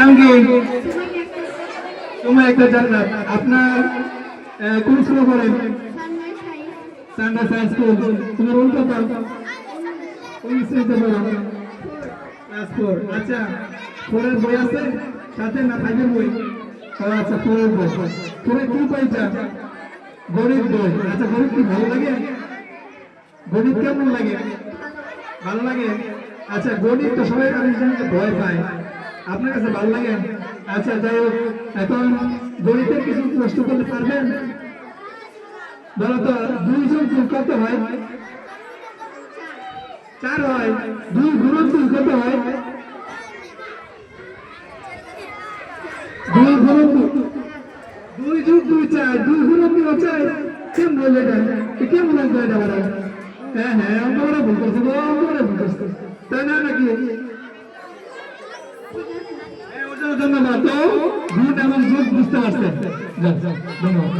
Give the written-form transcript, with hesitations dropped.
নাম কি? তোমার একটা জান্নাত। আপনার কোন স্কুলে পড়েন? Sunrise High School. তোমার রোল কত? কোন শ্রেণীতে পড়ো? ক্লাস 4। আচ্ছা, 4 এর বই আছে সাথে না 5 এর বই? আচ্ছা, 4 এর বই। 4 এ কি পাইছা? গণিত বই। আচ্ছা, গণিত কি ভালো লাগে? গণিত কেমন লাগে? ভালো লাগে। আচ্ছা, গণিত তো সবাই ভয় পায়, আপনার কাছে ভালো লাগে? আচ্ছা, যাই হোক, এখন গণিতের কিছু প্রশ্ন করতে পারবেন? বলো তো, 2 যোগ 2 কত হয়? 4 হয়। 2 গুণন 2 কত হয়? 2 গুণন 2, 2 যোগ 2 4, 2 গুণন 2 4। কেমন বললে এটা? কেমন লাগবে এটা? হ্যাঁ হ্যাঁ, আমরা ভুল করছি, আমরা ভুল করছি, তাই না নাকি? ধন্যবাদ। তো গুণ এবং যোগ বুঝতে পারছেন, ধন্যবাদ।